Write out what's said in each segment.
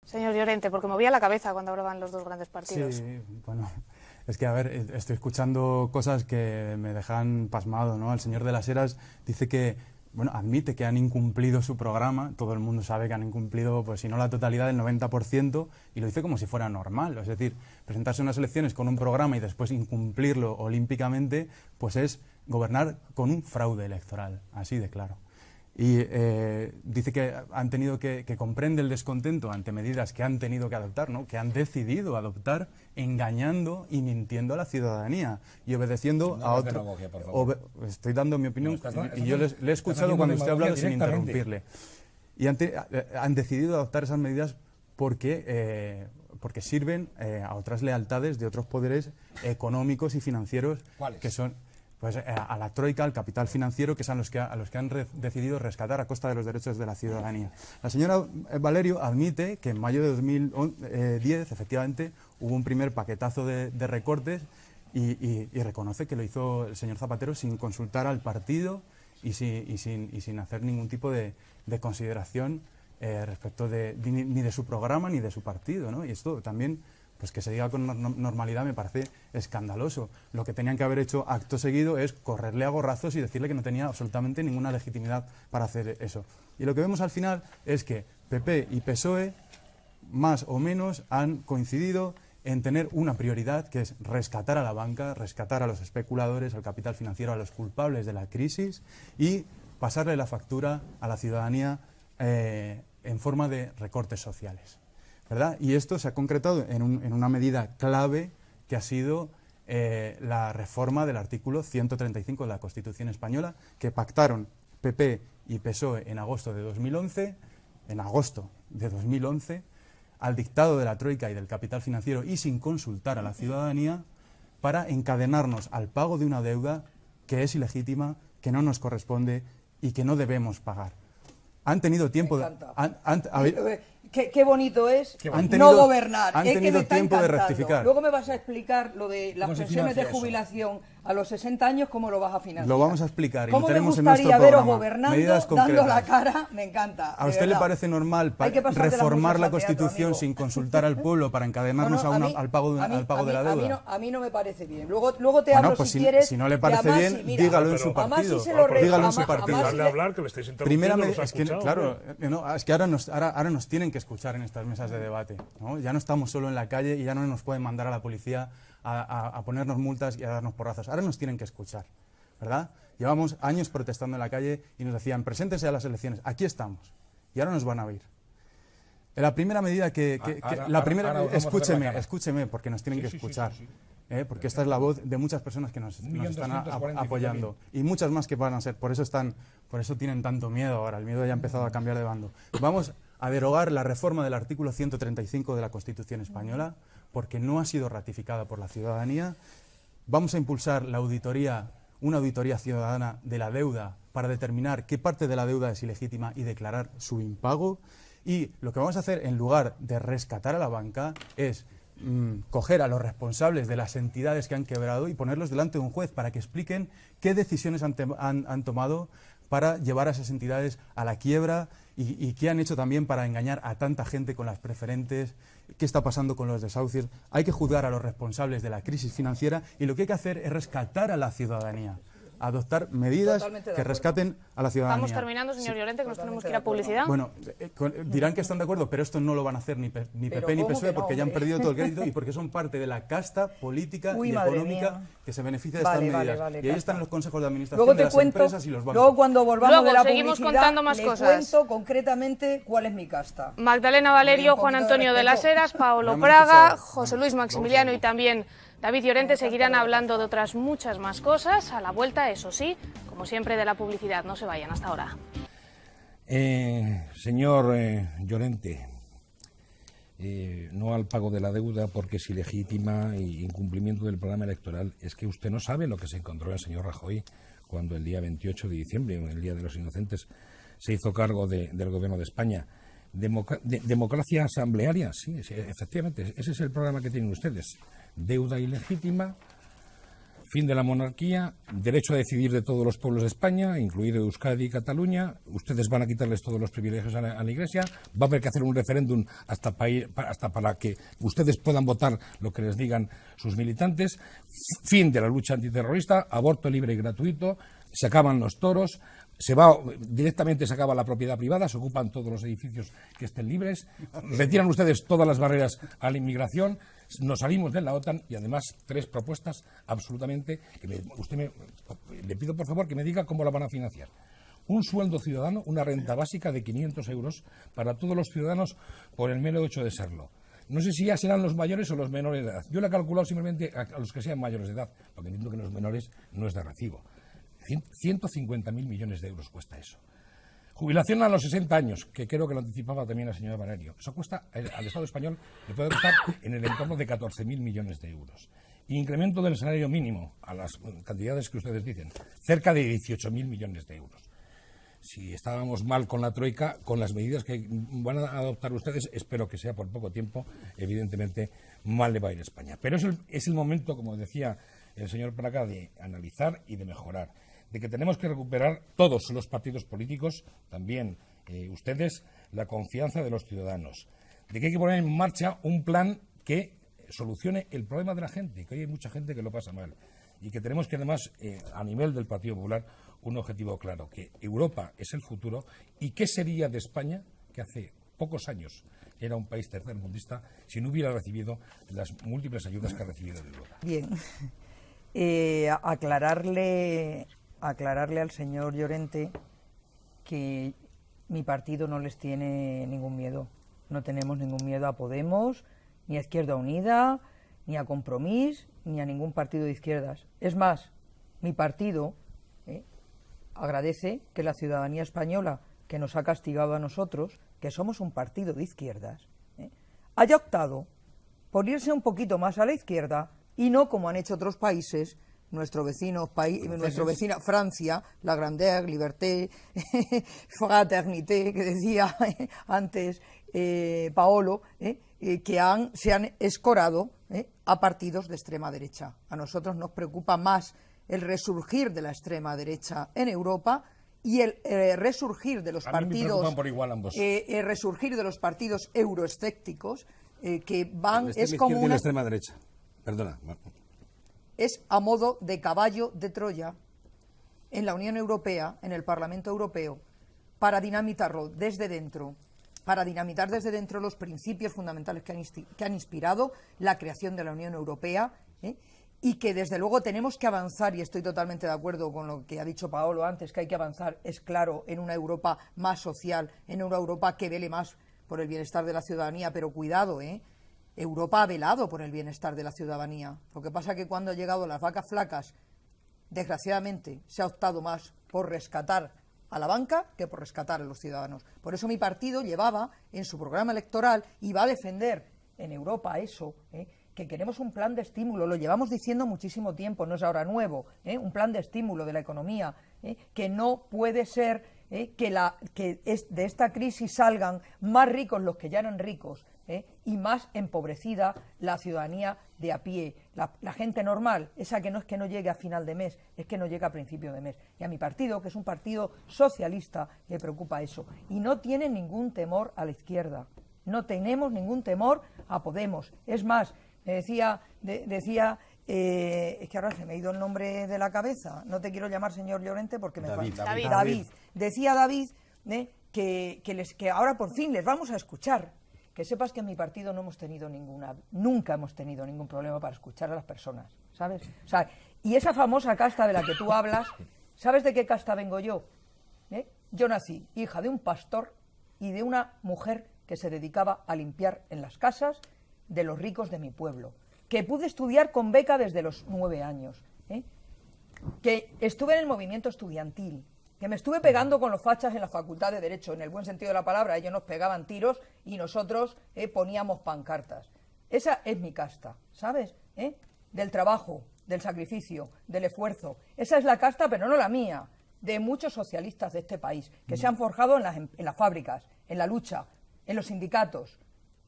Señor Llorente, porque movía la cabeza cuando hablaban los dos grandes partidos. Sí, bueno, es que, a ver, estoy escuchando cosas que me dejan pasmado, ¿no? El señor de las Heras dice que, bueno, admite que han incumplido su programa, todo el mundo sabe que han incumplido, pues si no la totalidad, del 90%, y lo dice como si fuera normal. Es decir, presentarse a unas elecciones con un programa y después incumplirlo olímpicamente, pues es gobernar con un fraude electoral, así de claro. Y dice que han tenido que comprende el descontento ante medidas que han tenido que adoptar, ¿no? Que han decidido adoptar engañando y mintiendo a la ciudadanía y obedeciendo a otro. Estoy dando mi opinión y yo le he escuchado cuando usted ha hablado sin interrumpirle. Y han decidido adoptar esas medidas porque sirven a otras lealtades de otros poderes económicos y financieros. ¿Cuáles? Que son... Pues a la troika, al capital financiero, que son a los que han decidido rescatar a costa de los derechos de la ciudadanía. La señora Valerio admite que en mayo de 2010, efectivamente, hubo un primer paquetazo de recortes y reconoce que lo hizo el señor Zapatero sin consultar al partido y sin hacer ningún tipo de consideración respecto ni de su programa ni de su partido, ¿no? Y esto también... pues que se diga con normalidad me parece escandaloso. Lo que tenían que haber hecho acto seguido es correrle a gorrazos y decirle que no tenía absolutamente ninguna legitimidad para hacer eso. Y lo que vemos al final es que PP y PSOE, más o menos, han coincidido en tener una prioridad, que es rescatar a la banca, rescatar a los especuladores, al capital financiero, a los culpables de la crisis y pasarle la factura a la ciudadanía en forma de recortes sociales, ¿verdad? Y esto se ha concretado en una medida clave que ha sido la reforma del artículo 135 de la Constitución española, que pactaron PP y PSOE en agosto de 2011, al dictado de la troika y del capital financiero y sin consultar a la ciudadanía, para encadenarnos al pago de una deuda que es ilegítima, que no nos corresponde y que no debemos pagar. Han tenido tiempo de... Qué bonito es no gobernar. Han tenido tiempo de rectificar. Luego me vas a explicar lo de las pensiones de jubilación a los 60 años, cómo lo vas a financiar. Lo vamos a explicar y lo ¿Cómo tenemos me en nuestro gustaría veros programa. gobernando, dando la cara? Me encanta. ¿A usted le parece normal reformar la Constitución sin consultar al pueblo para encadenarnos al pago de la deuda? A mí no me parece bien. Luego te hablo si quieres. Si no le parece bien, dígalo en su partido. Dígalo en su partido. Es que ahora nos tienen que escuchar en estas mesas de debate, ¿no? Ya no estamos solo en la calle y ya no nos pueden mandar a la policía a ponernos multas y a darnos porrazos. Ahora nos tienen que escuchar, ¿verdad? Llevamos años protestando en la calle y nos decían, preséntense a las elecciones, aquí estamos. Y ahora nos van a oír. La primera medida escúcheme, porque nos tienen que escuchar. Porque esta es la voz de muchas personas que nos están apoyando y muchas más que van a ser. Por eso tienen tanto miedo ahora. El miedo ya ha empezado a cambiar de bando. Vamos a derogar la reforma del artículo 135 de la Constitución española porque no ha sido ratificada por la ciudadanía. Vamos a impulsar una auditoría ciudadana de la deuda para determinar qué parte de la deuda es ilegítima y declarar su impago. Y lo que vamos a hacer, en lugar de rescatar a la banca, es coger a los responsables de las entidades que han quebrado y ponerlos delante de un juez para que expliquen qué decisiones han tomado para llevar a esas entidades a la quiebra y qué han hecho también para engañar a tanta gente con las preferentes, qué está pasando con los desahucios. Hay que juzgar a los responsables de la crisis financiera y lo que hay que hacer es rescatar a la ciudadanía, adoptar medidas que rescaten a la ciudadanía. Vamos terminando, señor Llorente, que nos tenemos que ir a publicidad. Bueno, dirán que están de acuerdo, pero esto no lo van a hacer ni PP ni PSOE porque ya han perdido todo el crédito y porque son parte de la casta política y económica que se beneficia de estas medidas. Y ahí están los consejos de administración de las empresas y los bancos. Luego cuando volvamos de la seguimos publicidad, contando más cosas. Cuento concretamente cuál es mi casta. Magdalena Valerio, Juan Antonio de las Heras, Paolo Praga, José Luis Maximiliano y también David Llorente seguirán hablando de otras muchas más cosas a la vuelta, eso sí, como siempre, de la publicidad. No se vayan, hasta ahora. Señor Llorente, no al pago de la deuda porque es ilegítima y incumplimiento del programa electoral. Es que usted no sabe lo que se encontró el señor Rajoy cuando el día 28 de diciembre, el Día de los Inocentes, se hizo cargo del Gobierno de España. Democracia asamblearia, sí, efectivamente, ese es el programa que tienen ustedes. Deuda ilegítima, fin de la monarquía, derecho a decidir de todos los pueblos de España, incluido Euskadi y Cataluña. Ustedes van a quitarles todos los privilegios a la Iglesia. Va a haber que hacer un referéndum hasta para que ustedes puedan votar lo que les digan sus militantes. Fin de la lucha antiterrorista, aborto libre y gratuito, se acaban los toros. Directamente se acaba la propiedad privada, se ocupan todos los edificios que estén libres, retiran ustedes todas las barreras a la inmigración, nos salimos de la OTAN y además 3 propuestas absolutamente le pido por favor que me diga cómo la van a financiar. Un sueldo ciudadano, una renta básica de 500 euros para todos los ciudadanos por el mero hecho de serlo. No sé si ya serán los mayores o los menores de edad. Yo le he calculado simplemente a los que sean mayores de edad, porque entiendo que los menores no es de recibo. 150.000 millones de euros cuesta eso. Jubilación a los 60 años, que creo que lo anticipaba también la señora Valerio. Eso cuesta, al Estado español le puede costar en el entorno de 14.000 millones de euros. Incremento del salario mínimo, a las cantidades que ustedes dicen, cerca de 18.000 millones de euros. Si estábamos mal con la Troika, con las medidas que van a adoptar ustedes, espero que sea por poco tiempo, evidentemente mal le va a ir a España. Pero es el momento, como decía el señor Praga, de analizar y de mejorar, de que tenemos que recuperar todos los partidos políticos, también ustedes, la confianza de los ciudadanos, de que hay que poner en marcha un plan que solucione el problema de la gente, que hoy hay mucha gente que lo pasa mal, y que tenemos que además, a nivel del Partido Popular, un objetivo claro, que Europa es el futuro, y qué sería de España, que hace pocos años era un país tercermundista, si no hubiera recibido las múltiples ayudas que ha recibido de Europa. Bien, aclararle al señor Llorente que mi partido no les tiene ningún miedo. No tenemos ningún miedo a Podemos, ni a Izquierda Unida, ni a Compromís, ni a ningún partido de izquierdas. Es más, mi partido agradece que la ciudadanía española, que nos ha castigado a nosotros, que somos un partido de izquierdas, haya optado por irse un poquito más a la izquierda y no como han hecho otros países. Nuestra vecina Francia, la grandeur, liberté, fraternité, que decía antes Paolo, que se han escorado a partidos de extrema derecha. A nosotros nos preocupa más el resurgir de la extrema derecha en Europa y el resurgir de los partidos por igual ambos. Resurgir de los partidos euroescépticos que van es como una extrema derecha. Perdona. Es a modo de caballo de Troya en la Unión Europea, en el Parlamento Europeo, para dinamitarlo desde dentro, para dinamitar desde dentro los principios fundamentales que han inspirado la creación de la Unión Europea, y que desde luego tenemos que avanzar, y estoy totalmente de acuerdo con lo que ha dicho Paolo antes, que hay que avanzar, es claro, en una Europa más social, en una Europa que vele más por el bienestar de la ciudadanía, pero cuidado, Europa ha velado por el bienestar de la ciudadanía. Lo que pasa es que cuando han llegado las vacas flacas, desgraciadamente, se ha optado más por rescatar a la banca que por rescatar a los ciudadanos. Por eso mi partido llevaba en su programa electoral y va a defender en Europa eso, que queremos un plan de estímulo. Lo llevamos diciendo muchísimo tiempo, no es ahora nuevo, un plan de estímulo de la economía, que no puede ser que de esta crisis salgan más ricos los que ya eran ricos, y más empobrecida la ciudadanía de a pie, la gente normal, esa que no llegue a final de mes, es que no llega a principio de mes. Y a mi partido, que es un partido socialista, le preocupa eso. Y no tiene ningún temor a la izquierda, no tenemos ningún temor a Podemos. Es más, me decía es que ahora se me ha ido el nombre de la cabeza, no te quiero llamar señor Llorente porque me David. Decía David que ahora por fin les vamos a escuchar. Que sepas que en mi partido nunca hemos tenido ningún problema para escuchar a las personas, ¿sabes? O sea, y esa famosa casta de la que tú hablas, ¿sabes de qué casta vengo yo? Yo nací hija de un pastor y de una mujer que se dedicaba a limpiar en las casas de los ricos de mi pueblo, que pude estudiar con beca desde los 9 años, que estuve en el movimiento estudiantil, que me estuve pegando con los fachas en la Facultad de Derecho, en el buen sentido de la palabra. Ellos nos pegaban tiros y nosotros poníamos pancartas. Esa es mi casta, ¿sabes? Del trabajo, del sacrificio, del esfuerzo. Esa es la casta, pero no la mía, de muchos socialistas de este país, que se han forjado en las fábricas, en la lucha, en los sindicatos,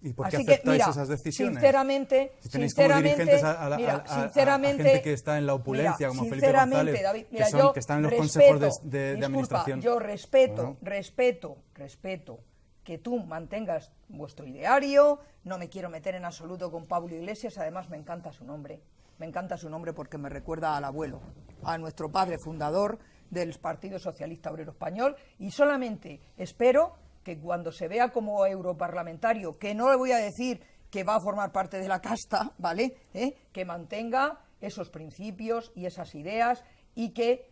¿Y por qué Así que, aceptáis mira, esas decisiones? sinceramente, Si tenéis como dirigentes a gente que está en la opulencia, mira, como Felipe sinceramente, González, David, mira, que están en los consejos de administración. Yo respeto que tú mantengas vuestro ideario, no me quiero meter en absoluto con Pablo Iglesias, además me encanta su nombre porque me recuerda al abuelo, a nuestro padre fundador del Partido Socialista Obrero Español, y solamente espero que cuando se vea como europarlamentario, que no le voy a decir que va a formar parte de la casta, ¿vale?, que mantenga esos principios y esas ideas y que,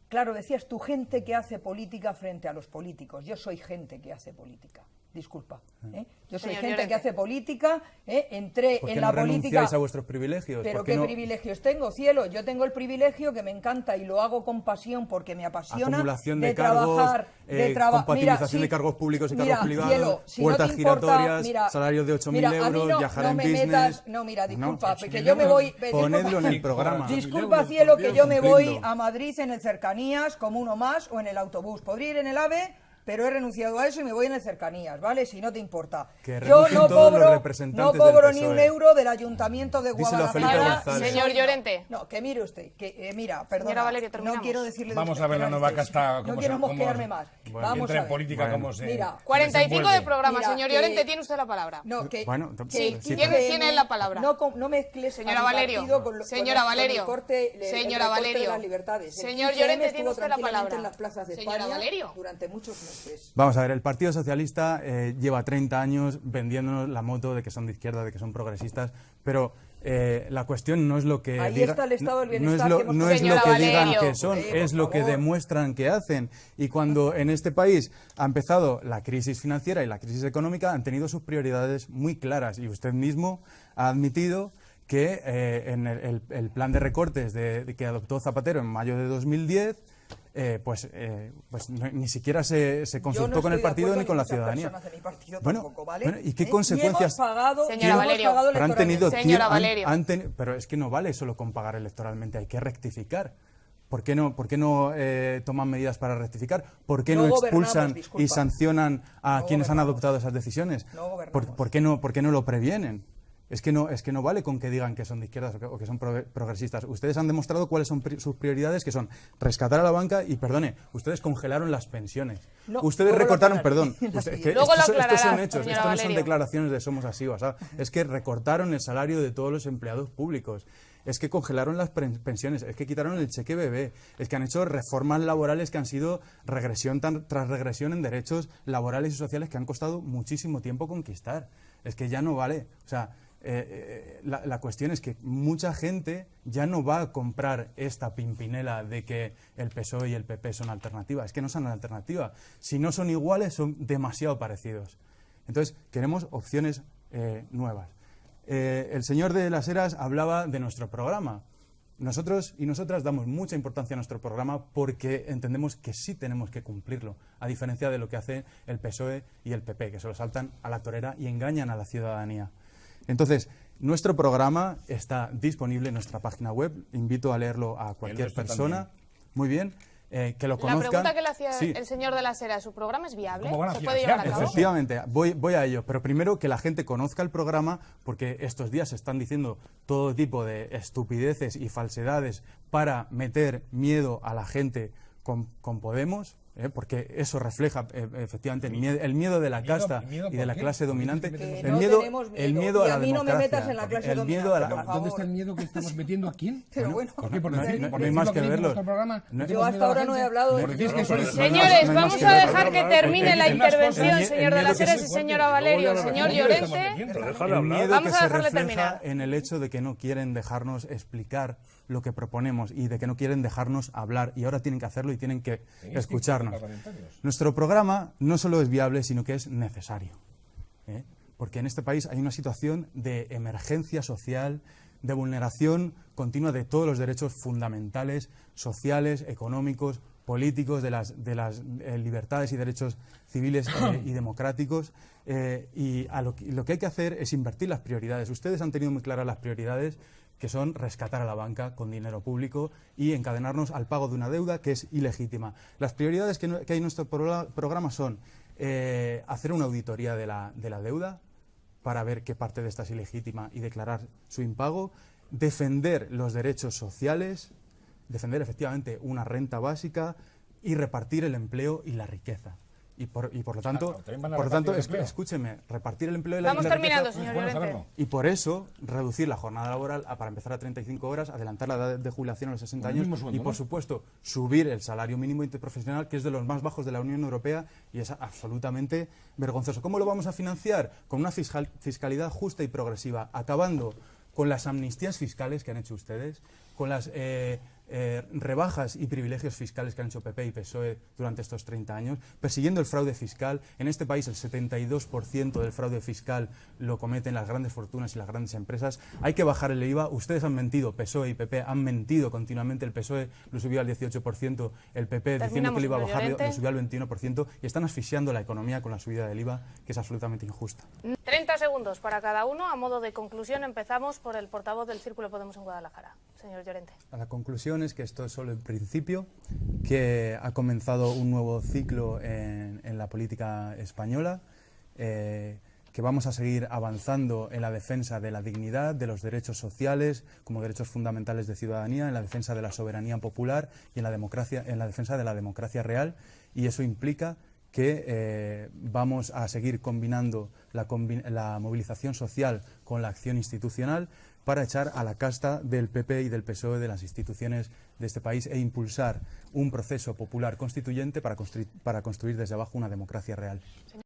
claro, decías tú, gente que hace política frente a los políticos. Yo soy gente que hace política. Disculpa. Yo soy Señor gente Llorente. que hace política, entré ¿Por qué en no la política. renunciáis a vuestros privilegios? Pero ¿Por qué ¿qué no? privilegios tengo, cielo? Yo tengo el privilegio que me encanta y lo hago con pasión porque me apasiona Acumulación de de cargos, trabajar, compatibilización de cargos públicos y cargos privados, cielo, si puertas no te importa, giratorias, mira, salarios de 8.000 mira, a mí euros, viajar en business. mira, disculpa, No, que yo me voy. ponedlo en el programa. Disculpa, cielo, que yo me voy a Madrid en el Cercanías como uno más o en el autobús. Podría ir en el AVE, pero he renunciado a eso y me voy en el Cercanías, ¿vale? Si no te importa. Que Yo renuncien no todos los cobro, representantes no cobro del ni un PSOE. euro del Ayuntamiento de Díselo a Felipe Guadalajara. González. Señor Llorente. No, que mire usted, que mira, perdona. Señora Valerio, no terminamos. quiero decirle. Vamos a ver la nueva casta. No quiero mosquearme más. Vamos entra a en ver. política, Bueno. cómo se. Mira, 45 de desenvuelve. programa, Mira, señor Llorente, tiene usted la palabra. No, que, Bueno, Sí, sí, tiene la palabra. No mezcles Señora a mi Valerio, partido con señora con el Valerio, corte, el señora recorte de Valerio, las libertades. El señor 15M Llorente, estuvo tiene usted la tranquilamente palabra. en las plazas de Señora España Valerio. durante muchos meses. Vamos a ver, el Partido Socialista lleva 30 años vendiéndonos la moto de que son de izquierda, de que son progresistas, pero la cuestión no es lo que Ahí diga- está el estado del no es bienestar lo, que hemos no es lo Señora que digan Valerio. que son, es Por lo que favor. demuestran que hacen. Y cuando en este país ha empezado la crisis financiera y la crisis económica, han tenido sus prioridades muy claras y usted mismo ha admitido que en el plan de recortes que adoptó Zapatero en mayo de 2010, pues ni siquiera se consultó Yo no con el estoy de partido acuerdo ni con la muchas ciudadanía. personas de mi partido Bueno, tampoco, ¿vale? bueno, ¿y qué Y consecuencias? hemos pagado, Señora hemos Valerio. pagado Pero han tenido electoralmente. Señora Valerio. pero es que no vale solo con pagar electoralmente, hay que rectificar. ¿Por qué no toman medidas para rectificar? ¿Por qué No no gobernamos, expulsan disculpa. y sancionan a No quienes han gobernamos. adoptado esas decisiones? No gobernamos. ¿Por qué no lo previenen? Es que no vale con que digan que son de izquierdas o que son progresistas. Ustedes han demostrado cuáles son sus prioridades, que son rescatar a la banca y, perdone, ustedes congelaron las pensiones. No, Ustedes luego lo recortaron, aclararé. perdón, Luego lo estos son aclarará, hechos, señora esto no son Valerio. declaraciones de somos así, ¿sabes? Es que recortaron el salario de todos los empleados públicos. Es que congelaron las pensiones, es que quitaron el cheque bebé, es que han hecho reformas laborales que han sido regresión tras regresión en derechos laborales y sociales que han costado muchísimo tiempo conquistar. Es que ya no vale. O sea, la cuestión es que mucha gente ya no va a comprar esta pimpinela de que el PSOE y el PP son alternativa. Es que no son alternativa. Si no son iguales, son demasiado parecidos. Entonces, queremos opciones nuevas. El señor de las Heras hablaba de nuestro programa. Nosotros y nosotras damos mucha importancia a nuestro programa porque entendemos que sí tenemos que cumplirlo, a diferencia de lo que hace el PSOE y el PP, que se lo saltan a la torera y engañan a la ciudadanía. Entonces, nuestro programa está disponible en nuestra página web. Invito a leerlo a cualquier nuestro persona. también. Muy bien. Que lo La conozcan. pregunta que le hacía Sí. el señor de las Heras, ¿su programa es viable? ¿Cómo van a ¿Se puede llevar a financiar? cabo? Efectivamente, voy a ello. Pero primero que la gente conozca el programa, porque estos días se están diciendo todo tipo de estupideces y falsedades para meter miedo a la gente con Podemos, porque eso refleja efectivamente el miedo de la casta ¿Miedo y de la por qué? clase ¿Por qué dominante. te Que no tenemos miedo. El miedo a Y la a mí no me democracia. metas en la clase el miedo a la, dominante, por ¿Dónde está favor. el miedo que estamos metiendo a quién? Pero bueno. ¿Por qué? Por No hay- decir, no por hay decir más lo que dice verlo. nuestro programa, No- ¿qué Yo hemos hasta miedo a la ahora no he gente? hablado de Por decir que sois- Señores, no hay vamos más que a ver. dejar que termine la Hay más intervención, cosas. señor de El las miedo Heras que y se- señora Valerio. Señor ¿Dónde estamos Llorente, metiendo? El Déjala miedo hablar. Vamos que a se dejarle refleja terminar. en el hecho de que no quieren dejarnos explicar lo que proponemos y de que no quieren dejarnos hablar y ahora tienen que hacerlo y tienen que escucharnos. Nuestro programa no solo es viable, sino que es necesario. Porque en este país hay una situación de emergencia social, de vulneración continua de todos los derechos fundamentales, sociales, económicos, políticos, de las libertades y derechos civiles y democráticos. Y lo que hay que hacer es invertir las prioridades. Ustedes han tenido muy claras las prioridades, que son rescatar a la banca con dinero público y encadenarnos al pago de una deuda que es ilegítima. Las prioridades que hay en nuestro programa son hacer una auditoría de la deuda, para ver qué parte de esta es ilegítima y declarar su impago, defender los derechos sociales, defender efectivamente una renta básica y repartir el empleo y la riqueza. Y por lo tanto, escúcheme, repartir el empleo y la riqueza. Vamos terminando, señor Llorente. Y por eso, reducir la jornada laboral para empezar a 35 horas, adelantar la edad de jubilación a los 60 años y, por supuesto, subir el salario mínimo interprofesional, que es de los más bajos de la Unión Europea y es absolutamente vergonzoso. ¿Cómo lo vamos a financiar? Con una fiscalidad justa y progresiva, acabando con las amnistías fiscales que han hecho ustedes, con las rebajas y privilegios fiscales que han hecho PP y PSOE durante estos 30 años, persiguiendo el fraude fiscal. En este país el 72% del fraude fiscal lo cometen las grandes fortunas y las grandes empresas. Hay que bajar el IVA. Ustedes han mentido, PSOE y PP han mentido continuamente. El PSOE lo subió al 18%, el PP diciendo que lo iba a bajar lo subió al 21% y están asfixiando la economía con la subida del IVA, que es absolutamente injusta. 30 segundos para cada uno. A modo de conclusión, empezamos por el portavoz del Círculo Podemos en Guadalajara, señor Llorente. La conclusión es que esto es solo el principio, que ha comenzado un nuevo ciclo en la política española, que vamos a seguir avanzando en la defensa de la dignidad, de los derechos sociales como derechos fundamentales de ciudadanía, en la defensa de la soberanía popular y en la defensa de la democracia real, y eso implica que vamos a seguir combinando la movilización social con la acción institucional para echar a la casta del PP y del PSOE de las instituciones de este país e impulsar un proceso popular constituyente para construir desde abajo una democracia real.